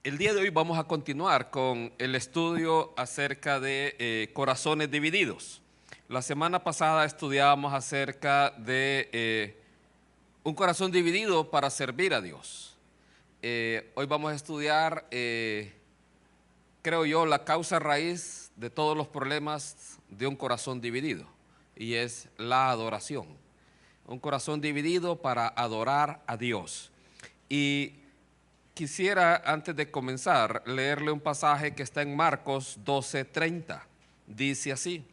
El día de hoy vamos a continuar con el estudio acerca de corazones divididos. La semana pasada estudiábamos acerca de un corazón dividido para servir a Dios. Hoy vamos a estudiar, creo yo, la causa raíz de todos los problemas de un corazón dividido, y es la adoración. Un corazón dividido para adorar a Dios. Y quisiera, antes de comenzar, leerle un pasaje que está en Marcos 12:30. Dice así: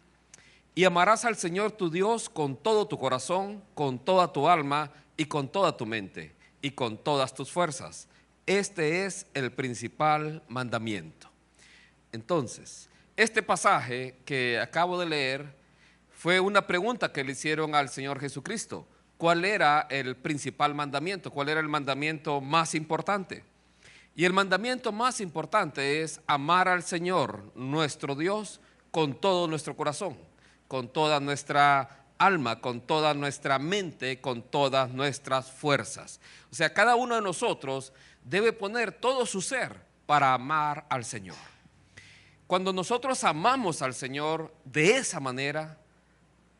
y amarás al Señor tu Dios con todo tu corazón, con toda tu alma y con toda tu mente y con todas tus fuerzas. Este es el principal mandamiento. Entonces, este pasaje que acabo de leer fue una pregunta que le hicieron al Señor Jesucristo. ¿Cuál era el principal mandamiento? ¿Cuál era el mandamiento más importante? Y el mandamiento más importante es amar al Señor, nuestro Dios, con todo nuestro corazón, con toda nuestra alma, con toda nuestra mente, con todas nuestras fuerzas. O sea, cada uno de nosotros debe poner todo su ser para amar al Señor. Cuando nosotros amamos al Señor de esa manera,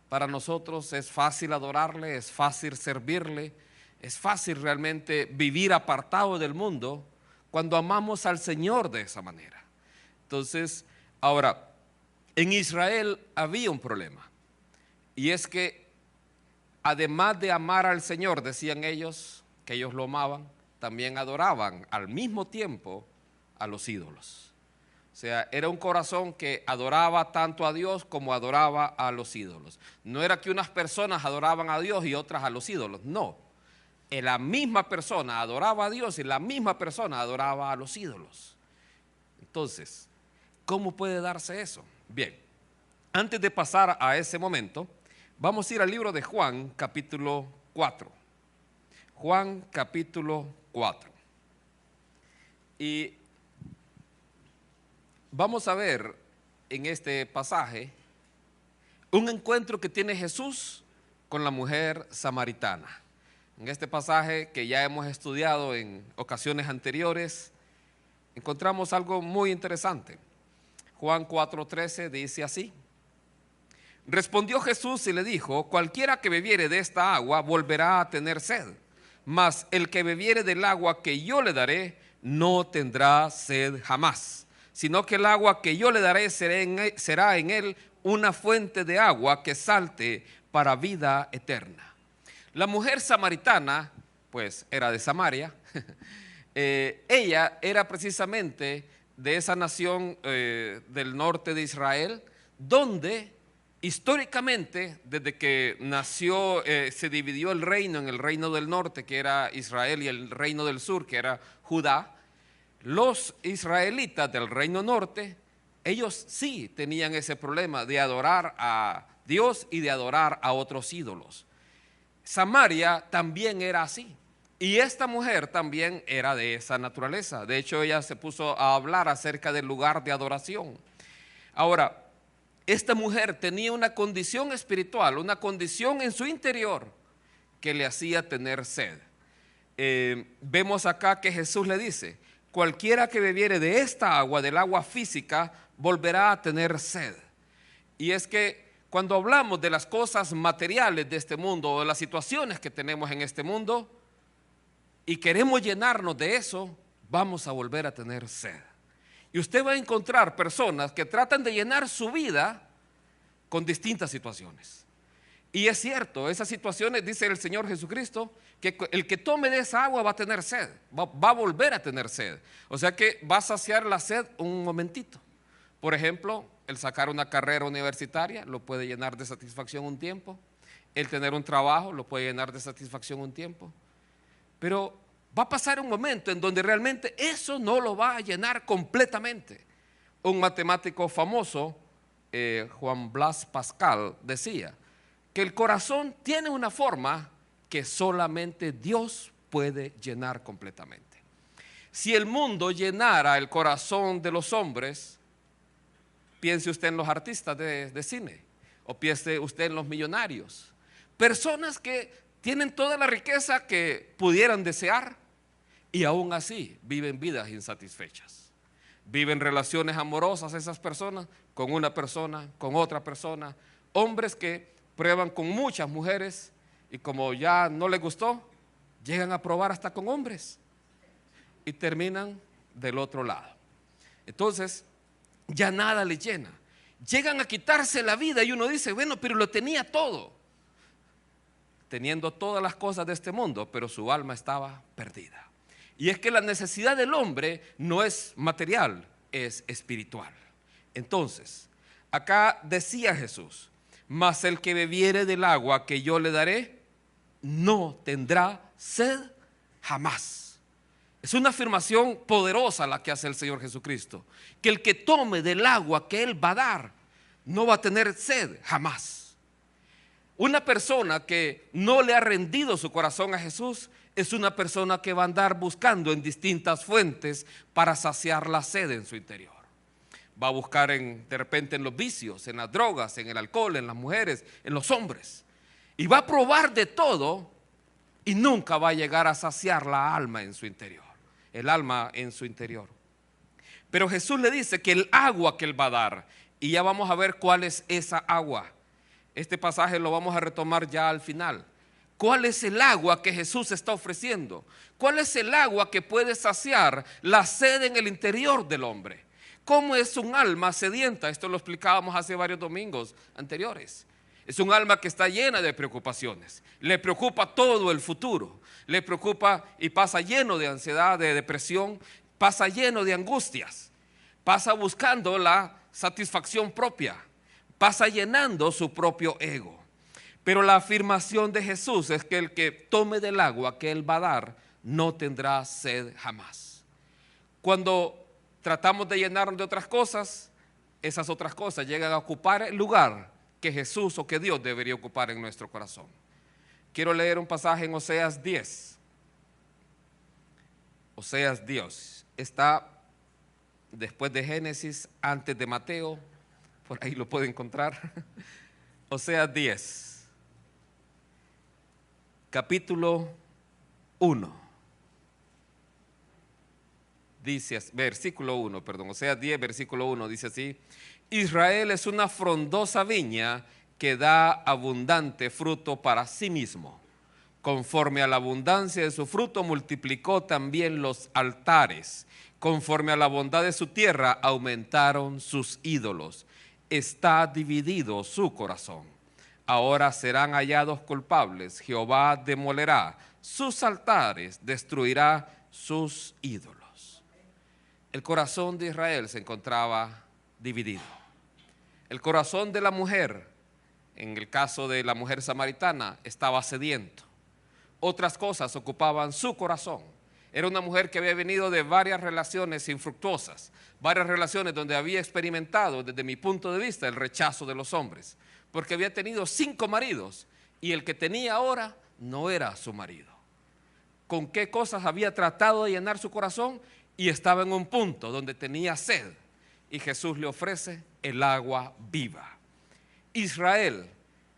para nosotros es fácil adorarle, es fácil servirle, es fácil realmente vivir apartado del mundo cuando amamos al Señor de esa manera. Entonces, ahora, en Israel había un problema, y es que además de amar al Señor, decían ellos, que ellos lo amaban, también adoraban al mismo tiempo a los ídolos. O sea, era un corazón que adoraba tanto a Dios como adoraba a los ídolos. No era que unas personas adoraban a Dios y otras a los ídolos, no. La misma persona adoraba a Dios y la misma persona adoraba a los ídolos. Entonces, ¿cómo puede darse eso? Bien, antes de pasar a ese momento, vamos a ir al libro de Juan, capítulo 4. Juan, capítulo 4. Y vamos a ver en este pasaje un encuentro que tiene Jesús con la mujer samaritana. En este pasaje que ya hemos estudiado en ocasiones anteriores, encontramos algo muy interesante. Juan 4:13 dice así: respondió Jesús y le dijo: cualquiera que bebiere de esta agua volverá a tener sed, mas el que bebiere del agua que yo le daré no tendrá sed jamás, sino que el agua que yo le daré será en él una fuente de agua que salte para vida eterna. La mujer samaritana, pues era de Samaria. Ella era precisamente de esa nación del norte de Israel, donde históricamente, desde que nació, se dividió el reino en el reino del norte, que era Israel, y el reino del sur, que era Judá. Los israelitas del reino norte, ellos sí tenían ese problema de adorar a Dios y de adorar a otros ídolos. Samaria también era así, y esta mujer también era de esa naturaleza. De hecho, ella se puso a hablar acerca del lugar de adoración. Ahora, esta mujer tenía una condición espiritual, una condición en su interior que le hacía tener sed. Vemos acá que Jesús le dice: cualquiera que bebiere de esta agua, del agua física, volverá a tener sed. Y es que cuando hablamos de las cosas materiales de este mundo, o de las situaciones que tenemos en este mundo, y queremos llenarnos de eso, vamos a volver a tener sed. Y usted va a encontrar personas que tratan de llenar su vida con distintas situaciones. Y es cierto, esas situaciones, dice el Señor Jesucristo, que el que tome de esa agua va a tener sed, va a volver a tener sed. O sea que va a saciar la sed un momentito. Por ejemplo, el sacar una carrera universitaria lo puede llenar de satisfacción un tiempo. El tener un trabajo lo puede llenar de satisfacción un tiempo. Pero va a pasar un momento en donde realmente eso no lo va a llenar completamente. Un matemático famoso, Juan Blas Pascal, decía que el corazón tiene una forma que solamente Dios puede llenar completamente. Si el mundo llenara el corazón de los hombres, piense usted en los artistas de cine, o piense usted en los millonarios, personas que tienen toda la riqueza que pudieran desear, y aún así viven vidas insatisfechas. Viven relaciones amorosas esas personas, con una persona, con otra persona. Hombres que prueban con muchas mujeres y como ya no les gustó, llegan a probar hasta con hombres y terminan del otro lado. Entonces, ya nada les llena. Llegan a quitarse la vida y uno dice, bueno, pero lo tenía todo. Teniendo todas las cosas de este mundo, pero su alma estaba perdida. Y es que la necesidad del hombre no es material, es espiritual. Entonces, acá decía Jesús, mas el que bebiere del agua que yo le daré, no tendrá sed jamás. Es una afirmación poderosa la que hace el Señor Jesucristo, que el que tome del agua que Él va a dar, no va a tener sed jamás. Una persona que no le ha rendido su corazón a Jesús es una persona que va a andar buscando en distintas fuentes para saciar la sed en su interior. Va a buscar de repente en los vicios, en las drogas, en el alcohol, en las mujeres, en los hombres. Y va a probar de todo y nunca va a llegar a saciar la alma en su interior. El alma en su interior. Pero Jesús le dice que el agua que Él va a dar, y ya vamos a ver cuál es esa agua. Este pasaje lo vamos a retomar ya al final. ¿Cuál es el agua que Jesús está ofreciendo? ¿Cuál es el agua que puede saciar la sed en el interior del hombre? ¿Cómo es un alma sedienta? Esto lo explicábamos hace varios domingos anteriores. Es un alma que está llena de preocupaciones. Le preocupa todo el futuro. Le preocupa y pasa lleno de ansiedad, de depresión. Pasa lleno de angustias. Pasa buscando la satisfacción propia. Pasa llenando su propio ego. Pero la afirmación de Jesús es que el que tome del agua que Él va a dar no tendrá sed jamás. Cuando tratamos de llenarnos de otras cosas, esas otras cosas llegan a ocupar el lugar que Jesús o que Dios debería ocupar en nuestro corazón. Quiero leer un pasaje en Oseas 10. Oseas 10 está después de Génesis, antes de Mateo, por ahí lo puede encontrar. Oseas 10. Capítulo 1, dice, versículo 1, perdón, Oseas 10, versículo 1, dice así: Israel es una frondosa viña que da abundante fruto para sí mismo. Conforme a la abundancia de su fruto multiplicó también los altares. Conforme a la bondad de su tierra aumentaron sus ídolos. Está dividido su corazón. Ahora serán hallados culpables. Jehová demolerá sus altares, destruirá sus ídolos. El corazón de Israel se encontraba dividido. El corazón de la mujer, en el caso de la mujer samaritana, estaba sediento. Otras cosas ocupaban su corazón. Era una mujer que había venido de varias relaciones infructuosas, varias relaciones donde había experimentado, desde mi punto de vista, el rechazo de los hombres. Porque había tenido 5 maridos y el que tenía ahora no era su marido. ¿Con qué cosas había tratado de llenar su corazón? Y estaba en un punto donde tenía sed. Y Jesús le ofrece el agua viva. Israel,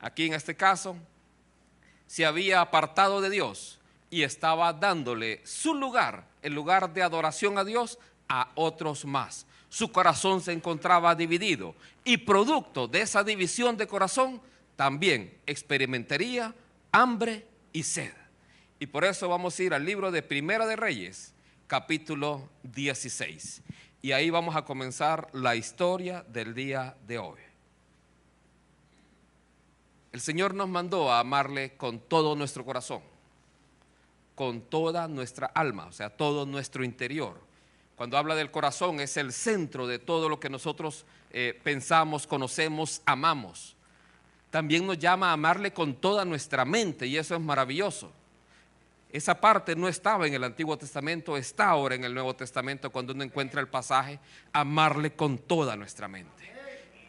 aquí en este caso, se había apartado de Dios y estaba dándole su lugar, el lugar de adoración a Dios, a otros más. Su corazón se encontraba dividido y producto de esa división de corazón también experimentaría hambre y sed. Y por eso vamos a ir al libro de Primera de Reyes, capítulo 16. Y ahí vamos a comenzar la historia del día de hoy. El Señor nos mandó a amarle con todo nuestro corazón, con toda nuestra alma, o sea, todo nuestro interior. Cuando habla del corazón, es el centro de todo lo que nosotros pensamos, conocemos, amamos. También nos llama a amarle con toda nuestra mente, y eso es maravilloso. Esa parte no estaba en el Antiguo Testamento, está ahora en el Nuevo Testamento cuando uno encuentra el pasaje, amarle con toda nuestra mente.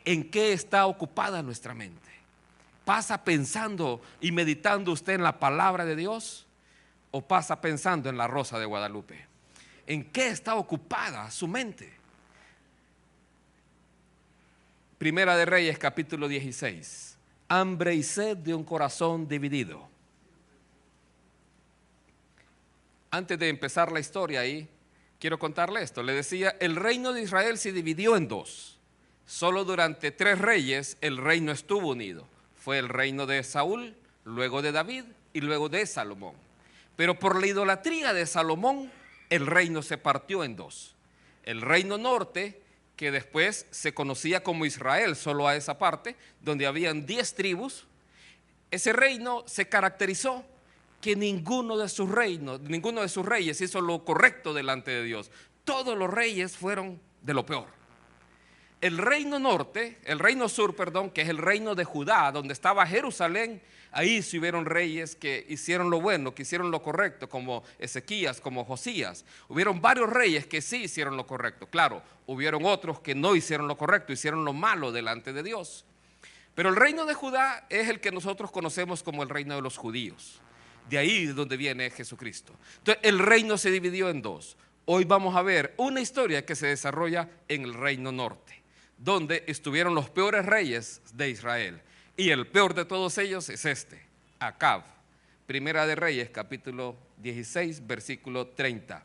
¿En qué está ocupada nuestra mente? ¿Pasa pensando y meditando usted en la palabra de Dios? ¿O pasa pensando en la Rosa de Guadalupe? ¿En qué está ocupada su mente? Primera de Reyes, capítulo 16. Hambre y sed de un corazón dividido. Antes de empezar la historia ahí, quiero contarle esto. Le decía, el reino de Israel se dividió en dos. Solo durante 3 reyes el reino estuvo unido. Fue el reino de Saúl, luego de David y luego de Salomón. Pero por la idolatría de Salomón, el reino se partió en dos. El reino norte, que después se conocía como Israel, solo a esa parte, donde habían 10 tribus, ese reino se caracterizó que ninguno de sus reyes hizo lo correcto delante de Dios. Todos los reyes fueron de lo peor. El reino sur, que es el reino de Judá, donde estaba Jerusalén, ahí sí hubieron reyes que hicieron lo bueno, que hicieron lo correcto, como Ezequías, como Josías. Hubieron varios reyes que sí hicieron lo correcto. Claro, hubieron otros que no hicieron lo correcto, hicieron lo malo delante de Dios. Pero el reino de Judá es el que nosotros conocemos como el reino de los judíos. De ahí es donde viene Jesucristo. Entonces el reino se dividió en dos. Hoy vamos a ver una historia que se desarrolla en el reino norte, donde estuvieron los peores reyes de Israel. Y el peor de todos ellos es Acab. Primera de Reyes, capítulo 16, versículo 30.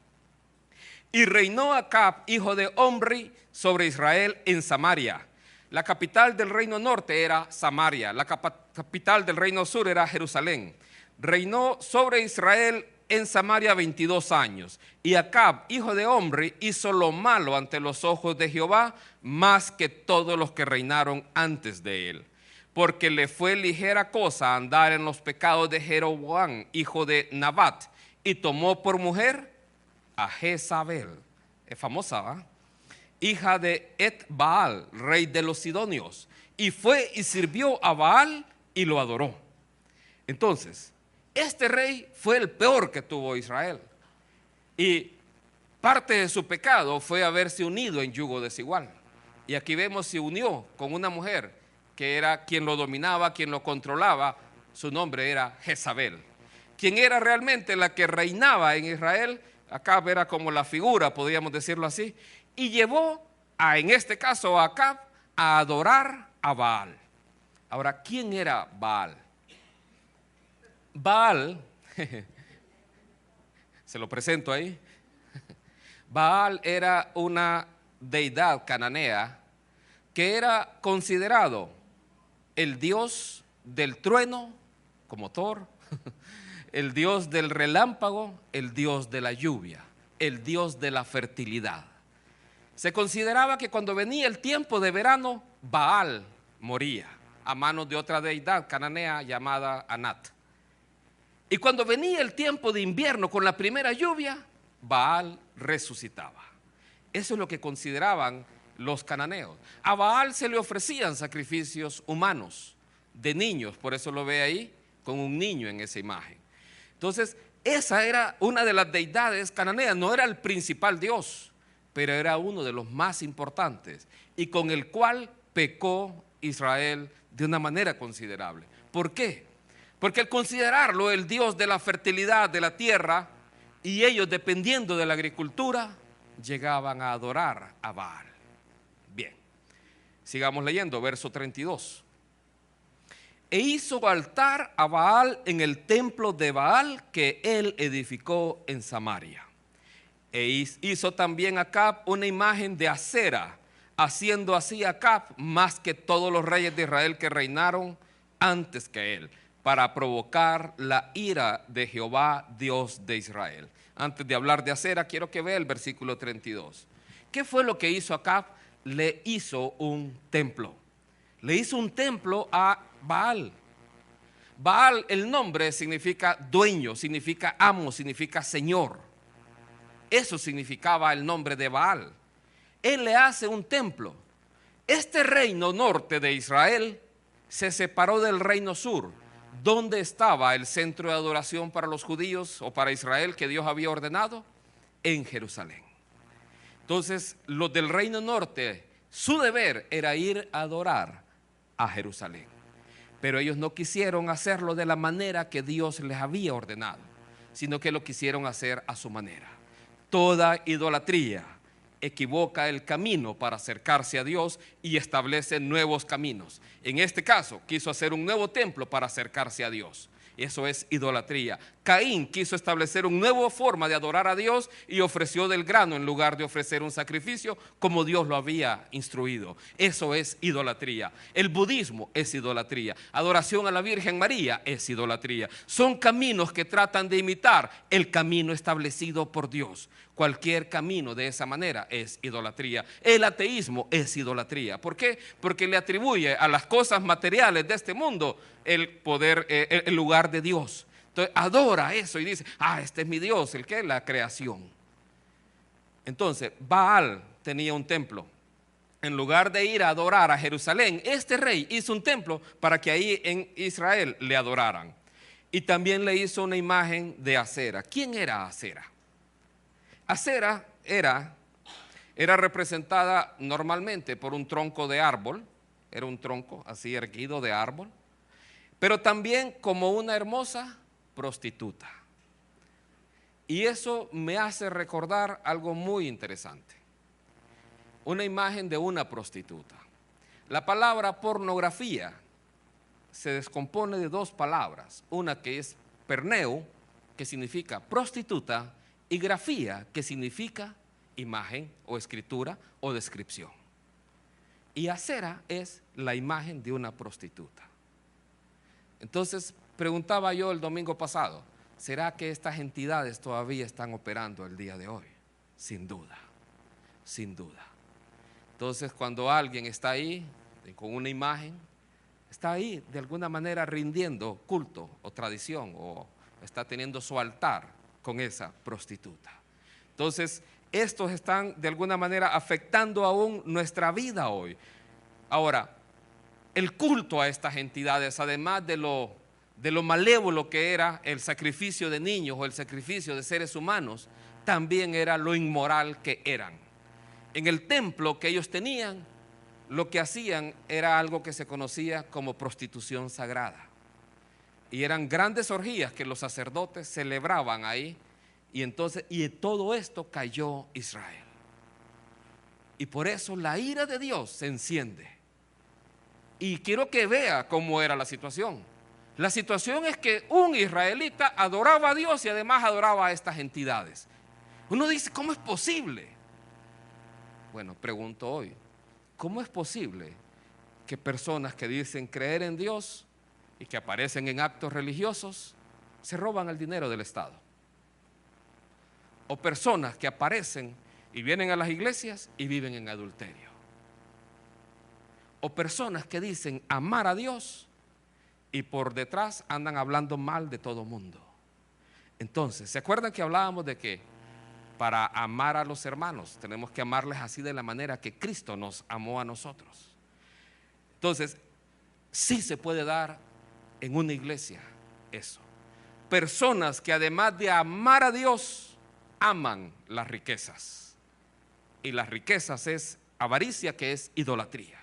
Y reinó Acab, hijo de Omri, sobre Israel en Samaria. La capital del reino norte era Samaria, la capital del reino sur era Jerusalén. Reinó sobre Israel en Samaria 22 años. Y Acab, hijo de Omri, hizo lo malo ante los ojos de Jehová, más que todos los que reinaron antes de él. Porque le fue ligera cosa andar en los pecados de Jeroboam, hijo de Nabat, y tomó por mujer a Jezabel, es famosa, ¿va? Hija de Et-Baal, rey de los Sidonios, y fue y sirvió a Baal y lo adoró. Entonces, este rey fue el peor que tuvo Israel, y parte de su pecado fue haberse unido en yugo desigual. Y aquí vemos, se unió con una mujer que era quien lo dominaba, quien lo controlaba. Su nombre era Jezabel. Quien era realmente la que reinaba en Israel, Acab era como la figura, podríamos decirlo así, y llevó en este caso a Acab a adorar a Baal. Ahora, ¿quién era Baal? Baal, se lo presento ahí. Baal era una deidad cananea que era considerado el dios del trueno, como Thor, el dios del relámpago, el dios de la lluvia, el dios de la fertilidad. Se consideraba que cuando venía el tiempo de verano, Baal moría a manos de otra deidad cananea llamada Anat. Y cuando venía el tiempo de invierno con la primera lluvia, Baal resucitaba. Eso es lo que consideraban los cananeos. A Baal se le ofrecían sacrificios humanos de niños, por eso lo ve ahí con un niño en esa imagen. Entonces, esa era una de las deidades cananeas, no era el principal dios, pero era uno de los más importantes y con el cual pecó Israel de una manera considerable. ¿Por qué? Porque al considerarlo el dios de la fertilidad de la tierra y ellos dependiendo de la agricultura, llegaban a adorar a Baal. Bien, sigamos leyendo, verso 32. E hizo altar a Baal en el templo de Baal que él edificó en Samaria. E hizo también Acab una imagen de Acera, haciendo así Acab más que todos los reyes de Israel que reinaron antes que él, para provocar la ira de Jehová, Dios de Israel. Antes de hablar de Acera, quiero que vea el versículo 32. ¿Qué fue lo que hizo Acab? Le hizo un templo. Le hizo un templo a Baal. Baal, el nombre significa dueño, significa amo, significa señor. Eso significaba el nombre de Baal. Él le hace un templo. Este reino norte de Israel se separó del reino sur. ¿Dónde estaba el centro de adoración para los judíos o para Israel que Dios había ordenado? En Jerusalén. Entonces, los del reino norte, su deber era ir a adorar a Jerusalén. Pero ellos no quisieron hacerlo de la manera que Dios les había ordenado, sino que lo quisieron hacer a su manera. Toda idolatría equivoca el camino para acercarse a Dios y establece nuevos caminos. En este caso, quiso hacer un nuevo templo para acercarse a Dios. Eso es idolatría. Caín quiso establecer una nueva forma de adorar a Dios y ofreció del grano en lugar de ofrecer un sacrificio como Dios lo había instruido. Eso es idolatría. El budismo es idolatría. Adoración a la Virgen María es idolatría. Son caminos que tratan de imitar el camino establecido por Dios. Cualquier camino de esa manera es idolatría. El ateísmo es idolatría. ¿Por qué? Porque le atribuye a las cosas materiales de este mundo el poder, el lugar de Dios. Entonces adora eso y dice, este es mi Dios, el que es la creación. Entonces Baal tenía un templo. En lugar de ir a adorar a Jerusalén, este rey hizo un templo para que ahí en Israel le adoraran. Y también le hizo una imagen de Acera. ¿Quién era Acera? Acera era representada normalmente por un tronco de árbol. Era un tronco así erguido de árbol. Pero también como una hermosa prostituta. Y eso me hace recordar algo muy interesante. Una imagen de una prostituta. La palabra pornografía se descompone de dos palabras. Una que es perneu, que significa prostituta, y grafía, que significa imagen o escritura o descripción. Y acera es la imagen de una prostituta. Entonces, preguntaba yo el domingo pasado, ¿será que estas entidades todavía están operando el día de hoy? Sin duda, sin duda. Entonces, cuando alguien está ahí con una imagen, está ahí de alguna manera rindiendo culto o tradición o está teniendo su altar con esa prostituta. Entonces, estos están de alguna manera afectando aún nuestra vida hoy. Ahora, el culto a estas entidades, además de lo malévolo que era el sacrificio de niños o el sacrificio de seres humanos, también era lo inmoral que eran. En el templo que ellos tenían, lo que hacían era algo que se conocía como prostitución sagrada. Y eran grandes orgías que los sacerdotes celebraban ahí. Y entonces, y en todo esto cayó Israel. Y por eso la ira de Dios se enciende. Y quiero que vea cómo era la situación. La situación es que un israelita adoraba a Dios y además adoraba a estas entidades. Uno dice, ¿cómo es posible? Bueno, pregunto hoy, ¿cómo es posible que personas que dicen creer en Dios y que aparecen en actos religiosos se roban el dinero del Estado? O personas que aparecen y vienen a las iglesias y viven en adulterio. O personas que dicen amar a Dios y por detrás andan hablando mal de todo mundo. Entonces, ¿se acuerdan que hablábamos de que para amar a los hermanos tenemos que amarles así de la manera que Cristo nos amó a nosotros? Entonces, sí se puede dar en una iglesia eso. Personas que además de amar a Dios, aman las riquezas. Y las riquezas es avaricia, que es idolatría.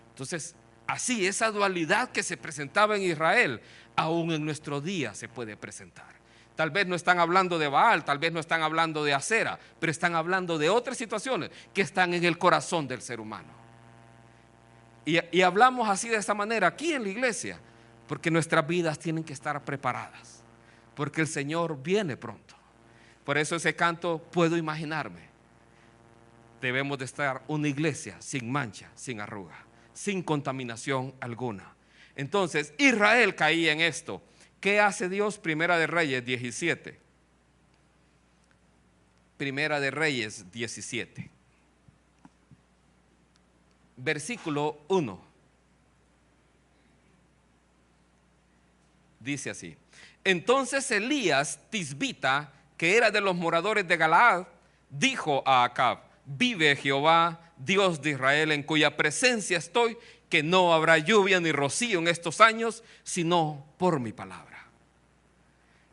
Entonces, así esa dualidad que se presentaba en Israel, aún en nuestro día se puede presentar. Tal vez no están hablando de Baal, tal vez no están hablando de Acera, pero están hablando de otras situaciones que están en el corazón del ser humano. Y hablamos así de esa manera aquí en la iglesia, porque nuestras vidas tienen que estar preparadas, porque el Señor viene pronto. Por eso ese canto, puedo imaginarme. Debemos de estar una iglesia sin mancha, sin arruga, sin contaminación alguna. Entonces Israel caía en esto. ¿Qué hace Dios? Primera de Reyes 17. Primera de Reyes 17. Versículo 1. Dice así: entonces Elías Tisbita, que era de los moradores de Galaad, dijo a Acab: vive Jehová, Dios de Israel, en cuya presencia estoy, que no habrá lluvia ni rocío en estos años, sino por mi palabra.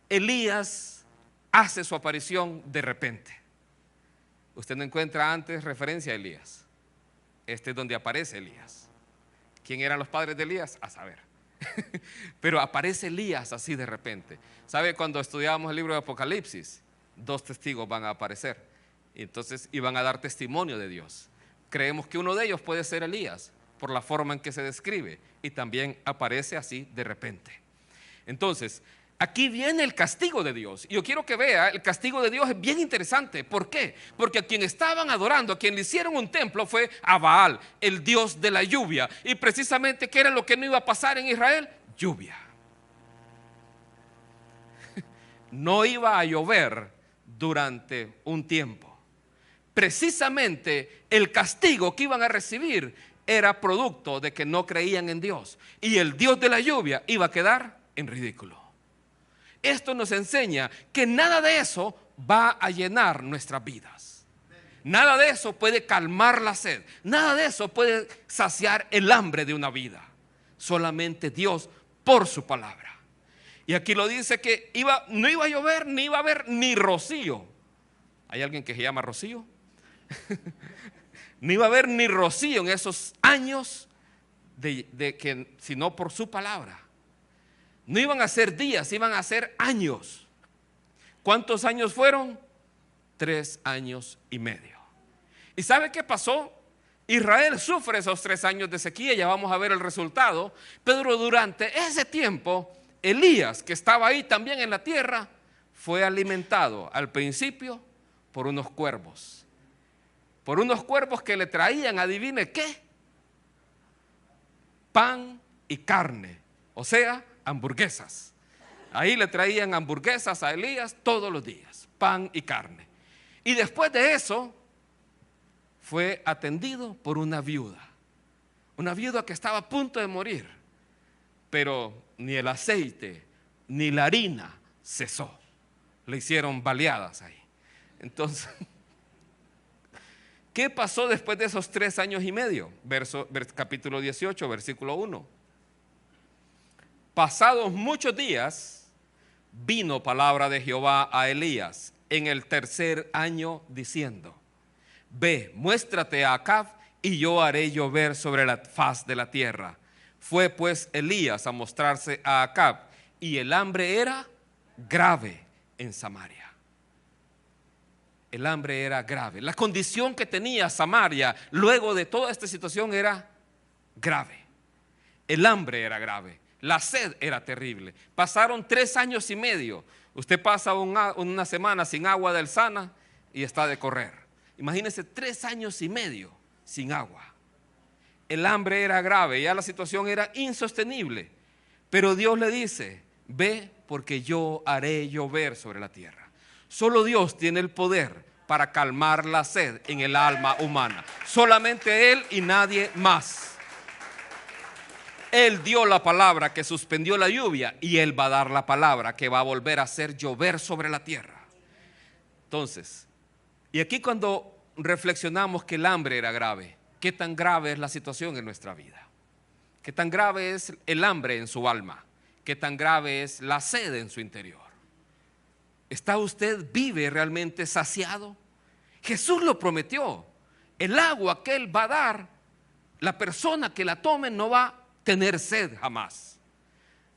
Elías hace su aparición de repente. Usted no encuentra antes referencia a Elías. Este es donde aparece Elías. ¿Quién eran los padres de Elías? A saber. Pero aparece Elías así de repente. ¿Sabe? Cuando estudiábamos el libro de Apocalipsis, 2 testigos van a aparecer. Y entonces iban a dar testimonio de Dios. Creemos que uno de ellos puede ser Elías, por la forma en que se describe. Y también aparece así de repente. Entonces, Aquí viene el castigo de Dios. Y yo quiero que vea, el castigo de Dios es bien interesante. ¿Por qué? Porque a quien estaban adorando, a quien le hicieron un templo fue a Baal, el dios de la lluvia. Y precisamente, ¿qué era lo que no iba a pasar en Israel? Lluvia. No iba a llover durante un tiempo. Precisamente el castigo que iban a recibir era producto de que no creían en Dios. Y el Dios de la lluvia iba a quedar en ridículo. Esto nos enseña que nada de eso va a llenar nuestras vidas. Nada de eso puede calmar la sed. Nada de eso puede saciar el hambre de una vida. Solamente Dios por su palabra. Y aquí lo dice que no iba a llover, ni iba a haber ni rocío. ¿Hay alguien que se llama Rocío? No iba a haber ni rocío en esos años sino por su palabra. No iban a ser días, iban a ser años. ¿Cuántos años fueron? 3 años y medio. ¿Y sabe qué pasó? Israel sufre esos 3 años de sequía, ya vamos a ver el resultado. Pero durante ese tiempo, Elías, que estaba ahí también en la tierra, fue alimentado al principio por unos cuervos. Por unos cuervos que le traían, adivine qué, pan y carne, o sea, hamburguesas. Ahí le traían hamburguesas a Elías todos los días, pan y carne. Y después de eso, fue atendido por una viuda que estaba a punto de morir, pero ni el aceite ni la harina cesó. Le hicieron baleadas ahí. Entonces, ¿qué pasó después de esos 3 años y medio? Capítulo 18, versículo 1. Pasados muchos días, vino palabra de Jehová a Elías en el 3er año diciendo: Ve, muéstrate a Acab y yo haré llover sobre la faz de la tierra. Fue pues Elías a mostrarse a Acab, y el hambre era grave en Samaria. El hambre era grave. La condición que tenía Samaria luego de toda esta situación era grave. El hambre era grave. La sed era terrible. Pasaron 3 años y medio. Usted pasa una semana sin agua del Sana y está de correr. Imagínese 3 años y medio sin agua. El hambre era grave, ya la situación era insostenible. Pero Dios le dice: ve, porque yo haré llover sobre la tierra. Solo Dios tiene el poder para calmar la sed en el alma humana. Solamente Él y nadie más. Él dio la palabra que suspendió la lluvia, y Él va a dar la palabra que va a volver a hacer llover sobre la tierra. Entonces, y aquí cuando reflexionamos que el hambre era grave, ¿qué tan grave es la situación en nuestra vida? ¿Qué tan grave es el hambre en su alma? ¿Qué tan grave es la sed en su interior? ¿Está usted vive realmente saciado? Jesús lo prometió. El agua que Él va a dar, la persona que la tome no va a tener sed jamás.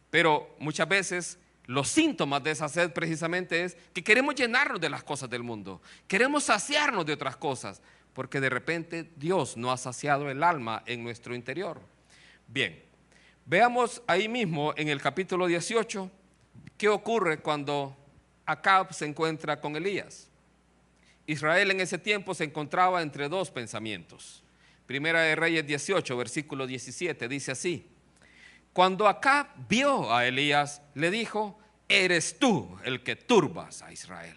Pero muchas veces los síntomas de esa sed precisamente es que queremos llenarnos de las cosas del mundo. Queremos saciarnos de otras cosas, porque de repente Dios no ha saciado el alma en nuestro interior. Bien, veamos ahí mismo en el capítulo 18 qué ocurre cuando Acab se encuentra con Elías. Israel en ese tiempo se encontraba entre 2 pensamientos. Primera de Reyes 18, versículo 17, dice así: cuando Acab vio a Elías, le dijo: eres tú el que turbas a Israel.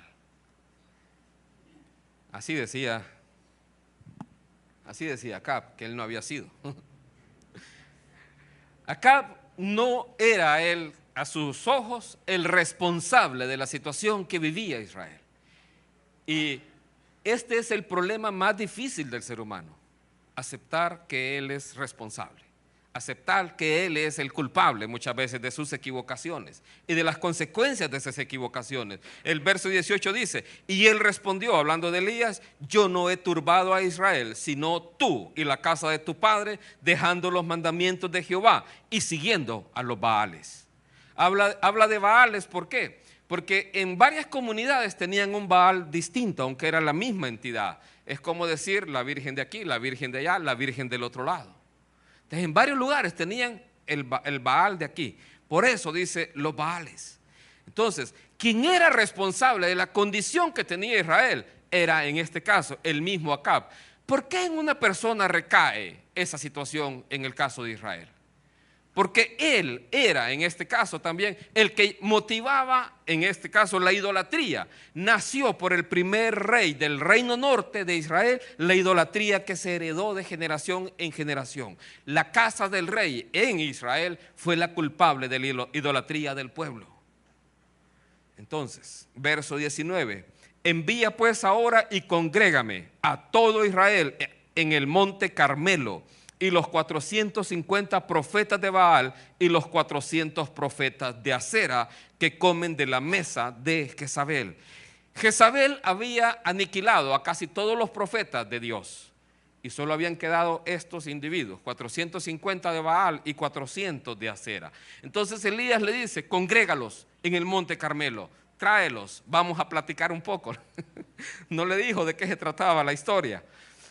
Así decía Acab, que él no había sido. Acab no era él, a sus ojos, el responsable de la situación que vivía Israel. Y este es el problema más difícil del ser humano: aceptar que él es responsable, aceptar que él es el culpable muchas veces de sus equivocaciones y de las consecuencias de esas equivocaciones. El verso 18 dice: y él respondió, hablando de Elías: yo no he turbado a Israel, sino tú y la casa de tu padre, dejando los mandamientos de Jehová y siguiendo a los Baales. Habla de Baales, ¿por qué? Porque en varias comunidades tenían un Baal distinto, aunque era la misma entidad. Es como decir la virgen de aquí, la virgen de allá, la virgen del otro lado. Entonces, en varios lugares tenían el Baal de aquí. Por eso dice los Baales. Entonces, quien era responsable de la condición que tenía Israel era, en este caso, el mismo Acab. ¿Por qué en una persona recae esa situación en el caso de Israel? Porque él era, en este caso también, el que motivaba, en este caso, la idolatría. Nació por el primer rey del reino norte de Israel, la idolatría que se heredó de generación en generación. La casa del rey en Israel fue la culpable de la idolatría del pueblo. Entonces, verso 19, envía pues ahora y congrégame a todo Israel en el monte Carmelo, y los 450 profetas de Baal y los 400 profetas de Acera que comen de la mesa de Jezabel. Jezabel había aniquilado a casi todos los profetas de Dios y solo habían quedado estos individuos, 450 de Baal y 400 de Acera. Entonces Elías le dice, congrégalos en el monte Carmelo, tráelos, vamos a platicar un poco. No le dijo de qué se trataba la historia.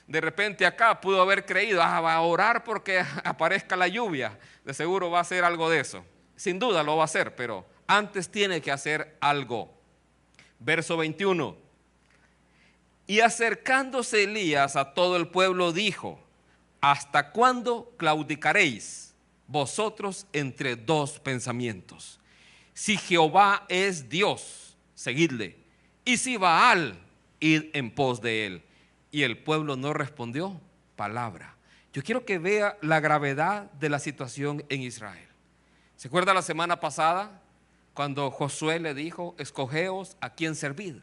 De repente acá pudo haber creído, va a orar porque aparezca la lluvia, de seguro va a hacer algo de eso. Sin duda lo va a hacer, pero antes tiene que hacer algo. Verso 21. Y acercándose Elías a todo el pueblo dijo, ¿hasta cuándo claudicaréis vosotros entre dos pensamientos? Si Jehová es Dios, seguidle, y si Baal, id en pos de él. Y el pueblo no respondió palabra. Yo quiero que vea la gravedad de la situación en Israel. ¿Se acuerda la semana pasada cuando Josué le dijo, escogeos a quién servid?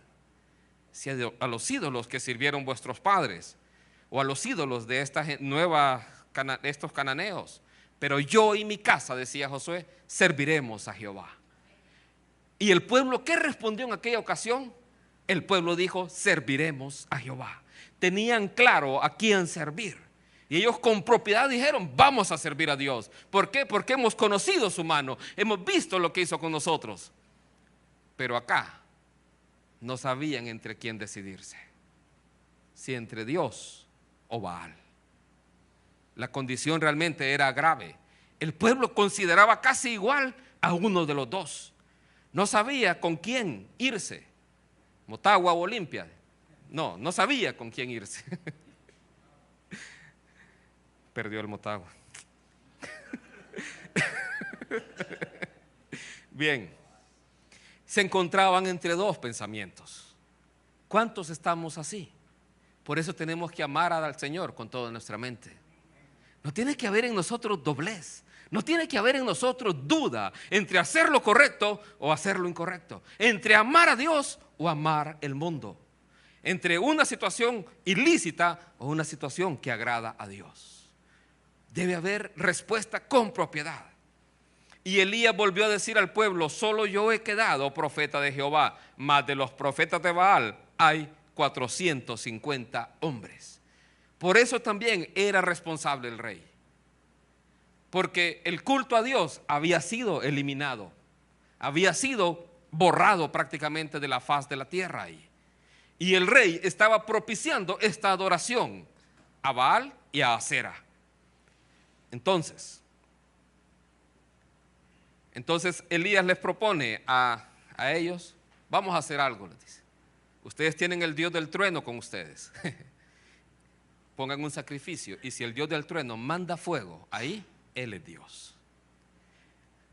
Si a los ídolos que sirvieron vuestros padres o a los ídolos de estas estos cananeos. Pero yo y mi casa, decía Josué, serviremos a Jehová. ¿Y el pueblo qué respondió en aquella ocasión? El pueblo dijo, serviremos a Jehová. Tenían claro a quién servir. Y ellos con propiedad dijeron, vamos a servir a Dios. ¿Por qué? Porque hemos conocido su mano, hemos visto lo que hizo con nosotros. Pero acá no sabían entre quién decidirse, si entre Dios o Baal. La condición realmente era grave. El pueblo consideraba casi igual a uno de los dos. No sabía con quién irse, Motagua o Olimpia. No sabía con quién irse. Perdió el Motagua. Bien, se encontraban entre dos pensamientos. ¿Cuántos estamos así? Por eso tenemos que amar al Señor con toda nuestra mente. No tiene que haber en nosotros doblez. No tiene que haber en nosotros duda entre hacer lo correcto o hacer lo incorrecto. Entre amar a Dios o amar el mundo. Entre una situación ilícita o una situación que agrada a Dios. Debe haber respuesta con propiedad. Y Elías volvió a decir al pueblo, solo yo he quedado profeta de Jehová, mas de los profetas de Baal hay 450 hombres. Por eso también era responsable el rey. Porque el culto a Dios había sido eliminado, había sido borrado prácticamente de la faz de la tierra ahí. Y el rey estaba propiciando esta adoración a Baal y a Acera. Entonces Elías les propone a ellos, vamos a hacer algo, les dice. Ustedes tienen el Dios del trueno con ustedes. Pongan un sacrificio y si el Dios del trueno manda fuego, ahí Él es Dios.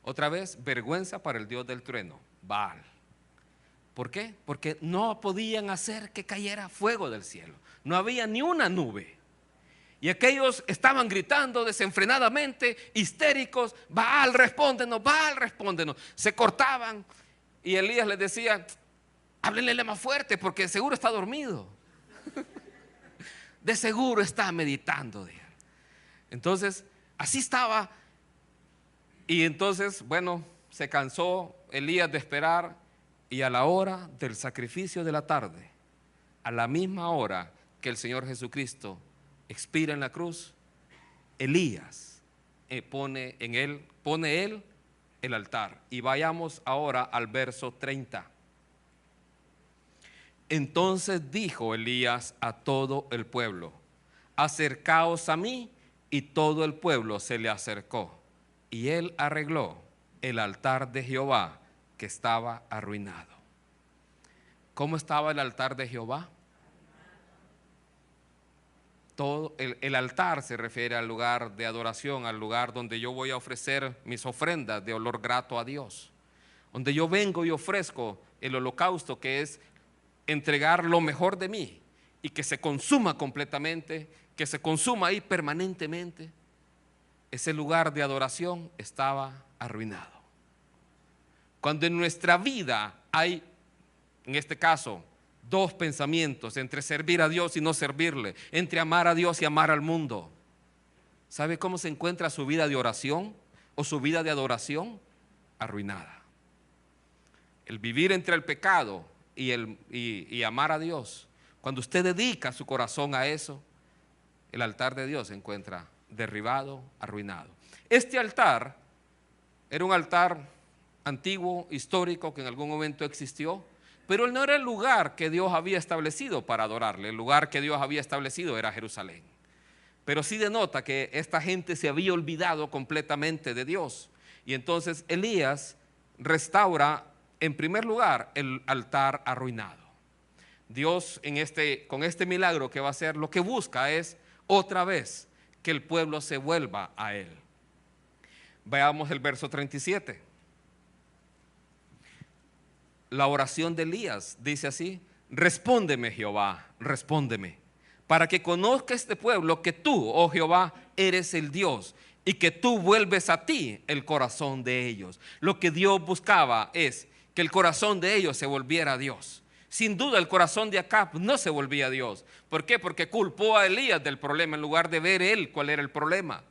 Otra vez, vergüenza para el Dios del trueno, Baal. ¿Por qué? Porque no podían hacer que cayera fuego del cielo. No había ni una nube. Y aquellos estaban gritando desenfrenadamente, histéricos, Baal, respóndenos, Baal, respóndenos. Se cortaban y Elías les decía, háblenle más fuerte porque seguro está dormido. De seguro está meditando. Entonces, así estaba. Y entonces, bueno, se cansó Elías de esperar. Y a la hora del sacrificio de la tarde, a la misma hora que el Señor Jesucristo expira en la cruz, Elías pone él el altar. Y vayamos ahora al verso 30. Entonces dijo Elías a todo el pueblo, acercaos a mí, y todo el pueblo se le acercó. Y él arregló el altar de Jehová que estaba arruinado. ¿Cómo estaba el altar de Jehová? Todo el altar se refiere al lugar de adoración, al lugar donde yo voy a ofrecer mis ofrendas de olor grato a Dios, donde yo vengo y ofrezco el holocausto, que es entregar lo mejor de mí y que se consuma completamente, que se consuma ahí permanentemente. Ese lugar de adoración estaba arruinado. Cuando en nuestra vida hay, en este caso, dos pensamientos, entre servir a Dios y no servirle, entre amar a Dios y amar al mundo, ¿sabe cómo se encuentra su vida de oración o su vida de adoración? Arruinada. El vivir entre el pecado y amar a Dios, cuando usted dedica su corazón a eso, el altar de Dios se encuentra derribado, arruinado. Este altar era un altar antiguo, histórico, que en algún momento existió, pero no era el lugar que Dios había establecido para adorarle. El lugar que Dios había establecido era Jerusalén. Pero sí denota que esta gente se había olvidado completamente de Dios. Y entonces Elías restaura en primer lugar el altar arruinado. Dios con este milagro que va a hacer, lo que busca es otra vez que el pueblo se vuelva a Él. Veamos el verso 37. La oración de Elías dice así: respóndeme, Jehová, respóndeme, para que conozca este pueblo que tú, oh Jehová, eres el Dios, y que tú vuelves a ti el corazón de ellos. Lo que Dios buscaba es que el corazón de ellos se volviera a Dios. Sin duda el corazón de Acab no se volvía a Dios. ¿Por qué? Porque culpó a Elías del problema en lugar de ver él cuál era el problema.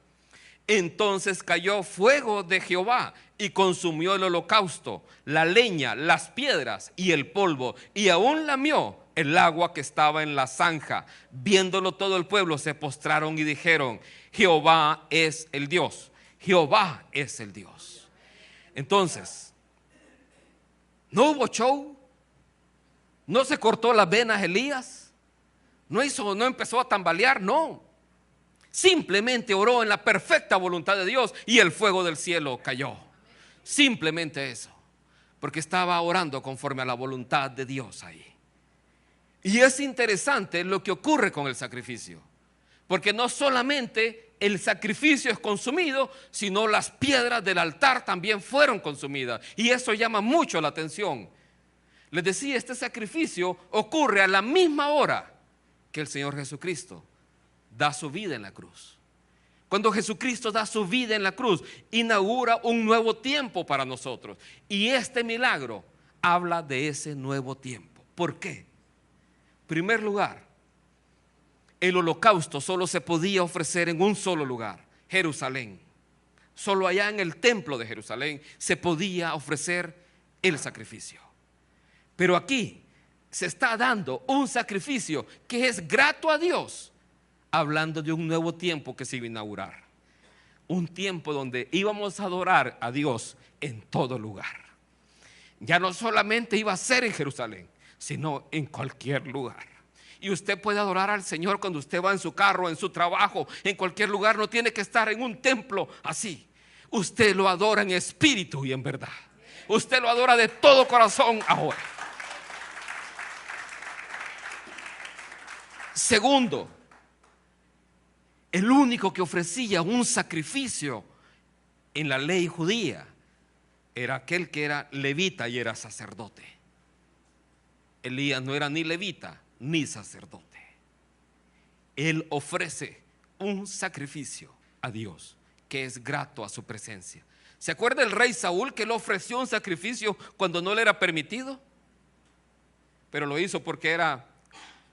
Entonces cayó fuego de Jehová y consumió el holocausto, la leña, las piedras y el polvo, y aún lamió el agua que estaba en la zanja. Viéndolo todo el pueblo se postraron y dijeron: Jehová es el Dios, Jehová es el Dios. Entonces, no hubo show, no se cortó las venas Elías, no empezó a tambalear, no. Simplemente oró en la perfecta voluntad de Dios y el fuego del cielo cayó. Simplemente eso, porque estaba orando conforme a la voluntad de Dios ahí. Y es interesante lo que ocurre con el sacrificio, porque no solamente el sacrificio es consumido, sino las piedras del altar también fueron consumidas, y eso llama mucho la atención. Les decía, este sacrificio ocurre a la misma hora que el Señor Jesucristo da su vida en la cruz. Cuando Jesucristo da su vida en la cruz, inaugura un nuevo tiempo para nosotros. Y este milagro habla de ese nuevo tiempo. ¿Por qué? En primer lugar, el holocausto solo se podía ofrecer en un solo lugar: Jerusalén. Solo allá en el templo de Jerusalén se podía ofrecer el sacrificio. Pero aquí se está dando un sacrificio que es grato a Dios, hablando de un nuevo tiempo que se iba a inaugurar. Un tiempo donde íbamos a adorar a Dios en todo lugar. Ya no solamente iba a ser en Jerusalén, sino en cualquier lugar. Y usted puede adorar al Señor cuando usted va en su carro, en su trabajo, en cualquier lugar. No tiene que estar en un templo así. Usted lo adora en espíritu y en verdad. Usted lo adora de todo corazón ahora. Segundo, el único que ofrecía un sacrificio en la ley judía era aquel que era levita y era sacerdote. Elías no era ni levita ni sacerdote. Él ofrece un sacrificio a Dios que es grato a su presencia. ¿Se acuerda el rey Saúl, que él ofreció un sacrificio cuando no le era permitido? Pero lo hizo porque era